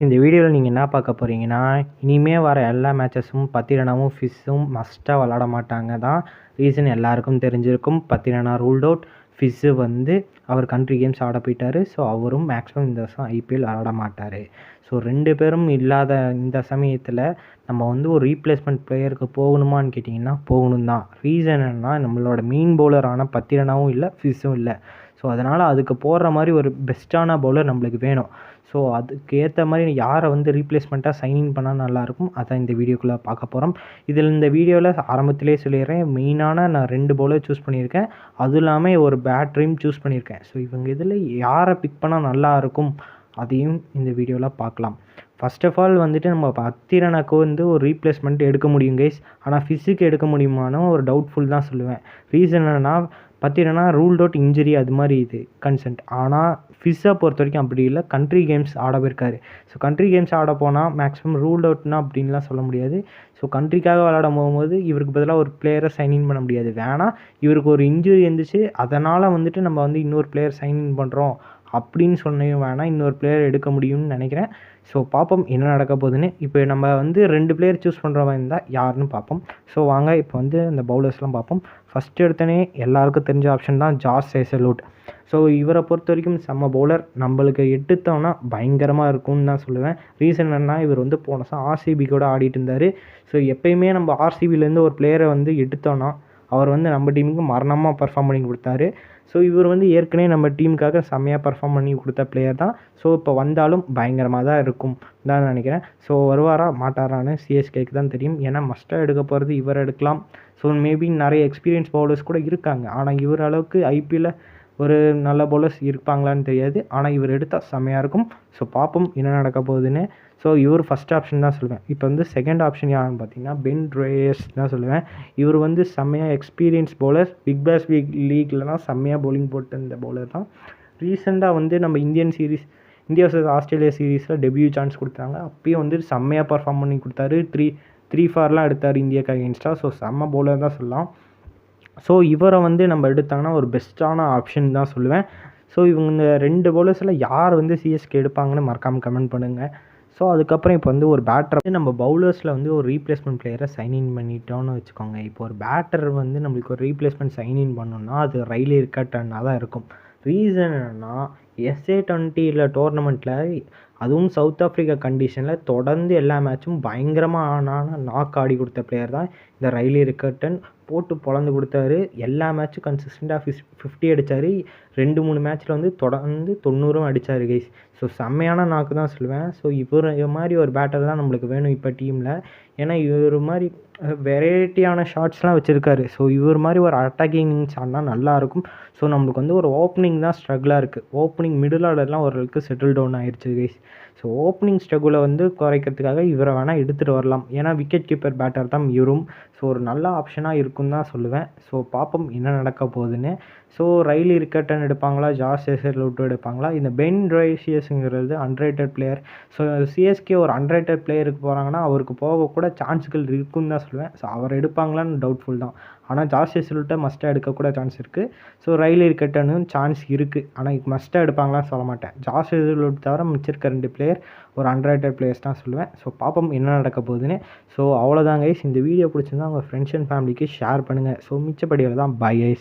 இந்த வீடியோவில் நீங்கள் என்ன பார்க்க போகிறீங்கன்னா, இனிமேல் வர எல்லா மேட்சஸும் பத்திரனாவும் ஃபிஷ்ஷும் மஸ்ட்டாக விளாட மாட்டாங்க தான். ரீசன் எல்லாருக்கும் தெரிஞ்சிருக்கும். Pathirana ruled out. ஃபிஷ்ஷு வந்து அவர் கண்ட்ரி கேம்ஸ் ஆட போயிட்டார். ஸோ அவரும் மேக்ஸிமம் இந்த வருஷம் ஐபிஎல் விளாட மாட்டார். ஸோ 2 பேரும் இல்லாத இந்த சமயத்தில் நம்ம வந்து ஒரு ரீப்ளேஸ்மெண்ட் பிளேயருக்கு போகணுமான்னு கேட்டிங்கன்னா போகணும் தான். ரீசன் என்னென்னா, நம்மளோட மெயின் பவுலரான பத்திரனாவும் இல்லை, ஃபிஷ்ஷும் இல்லை. ஸோ அதனால் அதுக்கு போடுற மாதிரி ஒரு பெஸ்ட்டான பவுலர் நம்மளுக்கு வேணும். ஸோ அதுக்கு ஏற்ற மாதிரி யாரை வந்து ரீப்ளேஸ்மெண்ட்டாக சைன்இன் பண்ணால் நல்லாயிருக்கும், அதான் இந்த வீடியோக்குள்ளே பார்க்க போகிறோம். இந்த வீடியோவில் ஆரம்பத்திலே சொல்லிடுறேன், மெயினான நான் 2 பவுலர் சூஸ் பண்ணியிருக்கேன். அதுவும் இல்லாமல் ஒரு பேட்டரையும் சூஸ் பண்ணியிருக்கேன். ஸோ இவங்க இதில் யாரை பிக் பண்ணால் நல்லாயிருக்கும் அதையும் இந்த வீடியோவில் பார்க்கலாம். ஃபர்ஸ்ட் ஆஃப் ஆல் வந்துட்டு நம்ம பத்திரனாக்கு வந்து ஒரு ரீப்ளேஸ்மெண்ட் எடுக்க முடியும் கைஸ். ஆனால் ஃபிஷ்ஷுக்கு எடுக்க முடியுமானோ ஒரு டவுட்ஃபுல் தான் சொல்லுவேன். ரீசன் என்னென்னா, பத்திரனா ரூல்ட் அவுட் இன்ஜுரி அது மாதிரி இது கன்சென்ட். ஆனால் ஃபிஷ்ஷை பொறுத்த வரைக்கும் அப்படி இல்லை, கண்ட்ரி கேம்ஸ் ஆட போயிருக்காரு. ஸோ கண்ட்ரி கேம்ஸ் ஆட போனால் மேக்ஸிமம் ரூல்ட் அவுட்னா அப்படின்லாம் சொல்ல முடியாது. ஸோ கண்ட்ரிக்காக விளாட போகும்போது இவருக்கு பதிலாக ஒரு பிளேயரை சைன்இன் பண்ண முடியாது. வேணால் இவருக்கு ஒரு இன்ஜுரி இருந்துச்சு, அதனால் வந்துட்டு நம்ம வந்து இன்னொரு பிளேயர் சைன்இன் பண்ணுறோம் அப்படின்னு சொன்னையும் வேணால் இன்னொரு பிளேயர் எடுக்க முடியும்னு நினைக்கிறேன். ஸோ பார்ப்போம் என்ன நடக்க போகுதுன்னு. இப்போ நம்ம வந்து 2 பிளேயர் சூஸ் பண்ணுற மாதிரி இருந்தால் யாருன்னு பார்ப்போம். ஸோ வாங்க இப்போ வந்து அந்த பவுலர்ஸ்லாம் பார்ப்போம். ஃபஸ்ட்டு எடுத்தோடனே எல்லாருக்கும் தெரிஞ்ச ஆப்ஷன் தான் ஜாஸ் ஹேசல்வுட். ஸோ இவரை பொறுத்த வரைக்கும் செம்ம பவுலர். நம்மளுக்கு எடுத்தோன்னா பயங்கரமாக இருக்கும்னு தான் சொல்லுவேன். ரீசன் என்னன்னா, இவர் வந்து போன வருஷம் ஆர்சிபி கூட ஆடிட்டு இருந்தார். ஸோ எப்பயுமே நம்ம ஆர்சிபிலேருந்து ஒரு பிளேயரை வந்து எடுத்தோன்னா அவர் வந்து நம்ம டீமுக்கு மரணமாக பர்ஃபார்ம் பண்ணி கொடுத்தாரு. ஸோ இவர் வந்து ஏற்கனவே நம்ம டீமுக்காக செம்மையாக பர்ஃபார்ம் பண்ணி கொடுத்த பிளேயர் தான். ஸோ இப்போ வந்தாலும் பயங்கரமாக தான் இருக்கும் தான் நினைக்கிறேன். ஸோ வருவாரா மாட்டாரான்னு சிஎஸ்கேக்கு தான் தெரியும். ஏன்னா மஸ்ட்டாக எடுக்க போகிறது இவர் எடுக்கலாம். ஸோ மேபி நிறைய எக்ஸ்பீரியன்ஸ் பவுலர்ஸ் கூட இருக்காங்க. ஆனால் இவர் அளவுக்கு ஐபிஎல்ல ஒரு நல்ல பவுலர்ஸ் இருப்பாங்களான்னு தெரியாது. ஆனால் இவர் எடுத்தால் செம்மையாக இருக்கும். ஸோ பார்ப்போம் என்ன நடக்க போகுதுன்னு. ஸோ இவர் ஃபஸ்ட் ஆப்ஷன் தான் சொல்லுவேன். இப்போ வந்து செகண்ட் ஆப்ஷன் யாருன்னு பார்த்தீங்கன்னா பென் ட்ரேயர்ஸ் தான் சொல்லுவேன். இவர் வந்து செம்மையாக எக்ஸ்பீரியன்ஸ் பவுலர். பிக் பாஸ் லீக்லலாம் செம்மையாக பவுலிங் போட்டு இந்த பவுலர் தான். ரீசெண்டாக வந்து நம்ம இந்தியா வர்சஸ் ஆஸ்திரேலியா சீரீஸில் டெபியூ சான்ஸ் கொடுத்தாங்க. அப்பயும் வந்து செம்மையாக பர்ஃபார்ம் பண்ணி கொடுத்தாரு. 3-4 எடுத்தார் இந்தியாவுக்கு அகேன்ஸ்டாக. ஸோ செம்ம பவுலர் தான் சொல்லலாம். ஸோ இவரை வந்து நம்ம எடுத்தாங்கன்னா ஒரு பெஸ்ட்டான ஆப்ஷன் தான் சொல்லுவேன். ஸோ இவங்க இந்த 2 பவுலர்ஸில் யார் வந்து சிஎஸ்கே எடுப்பாங்கன்னு மறக்காமல் கமெண்ட் பண்ணுங்கள். ஸோ அதுக்கப்புறம் இப்போ வந்து ஒரு பேட்டர் வந்து நம்ம பவுலர்ஸில் வந்து ஒரு ரீப்ளேஸ்மெண்ட் பிளேயரை சைன்இன் பண்ணிட்டோன்னு வச்சுக்கோங்க. இப்போ ஒரு பேட்டர் வந்து நம்மளுக்கு ஒரு ரீப்ளேஸ்மெண்ட் சைன்இன் பண்ணோன்னா அது ரைலி ரிக்கர்டனாக தான் இருக்கும். ரீசன் என்னென்னா, SA20 டோர்னமெண்ட்டில் அதுவும் சவுத் ஆஃப்ரிக்கா கண்டிஷனில் தொடர்ந்து எல்லா மேட்சும் பயங்கரமான நாக் ஆடி கொடுத்த பிளேயர் தான் இந்த ரைலி ரிக்கர்டன். போட்டு பொழந்து கொடுத்தாரு. எல்லா மேட்சும் கன்சிஸ்டண்ட்டாக 50 அடித்தார். 2-3 மேட்ச்சில் வந்து தொடர்ந்து 90 அடித்தார் கைஸ். ஸோ செம்மையான நாக்கு தான் சொல்லுவேன். ஸோ இவர் மாதிரி ஒரு பேட்டர் தான் நம்மளுக்கு வேணும் இப்போ டீமில். ஏன்னா இவர் மாதிரி வெரைட்டியான ஷாட்ஸ்லாம் வச்சுருக்காரு. ஸோ இவர் மாதிரி ஒரு அட்டாக்கிங் இன்னிங்ஸ் ஆடினா நல்லாயிருக்கும். ஸோ நம்மளுக்கு வந்து ஒரு ஓப்பனிங் தான் ஸ்ட்ரகிளாக இருக்குது. ஓப்பனிங் மிடில் ஆர்டர்லாம் ஓரளவுக்கு செட்டில் டவுன் ஆகிடுச்சு கைஸ். ஸோ ஓப்பனிங் ஸ்ட்ரகுலை வந்து குறைக்கிறதுக்காக இவரை வேணால் எடுத்துகிட்டு வரலாம். ஏன்னா விக்கெட் கீப்பர் பேட்டர் தான் இவரும். ஸோ ஒரு நல்ல ஆப்ஷனாக இருக்குன்னு தான் சொல்லுவேன். ஸோ பார்ப்போம் என்ன நடக்க போகுதுன்னு. ஸோ ரைலி ரிக்கர்டன் எடுப்பாங்களா, ஜாஸ் ஹேசல்வுட் எடுப்பாங்களா? இந்த பென் ட்ரேயர்ஸுங்கிறது அன்ரேட்டட் பிளேயர். ஸோ சிஎஸ்கே ஒரு அன்ரேட்டட் பிளேயருக்கு போகிறாங்கன்னா அவருக்கு போகக்கூட சான்ஸ்கள் இருக்குன்னு தான் சொல்லுவேன். ஸோ அவர் எடுப்பாங்களான்னு டவுட்ஃபுல் தான். ஆனால் ஜாஸ் ஹேசல்வுட்டை மஸ்ட்டாக எடுக்கக்கூட சான்ஸ் இருக்குது. ஸோ ரைலி ரிக்கர்டனும் சான்ஸ் இருக்குது. ஆனால் மஸ்ட்டாக எடுப்பாங்களான்னு சொல்ல மாட்டேன். ஜாஸ் ஹேசல்வுட் தவிர மிச்சிருக்க 2 பிளேயர் ஒரு அன்ரேட்டட் பிளேயர்ஸ் தான் சொல்லுவேன். ஸோ பார்ப்போம் என்ன நடக்க போகுதுன்னு. ஸோ அவ்வளோதான் கைஸ். இந்த வீடியோ பிடிச்சிருந்தா உங்கள் ஃப்ரெண்ட்ஸ் அண்ட் ஃபேமிலிக்கு ஷேர் பண்ணுங்கள். ஸோ மிச்சப்படியில் தான் பை கைஸ்.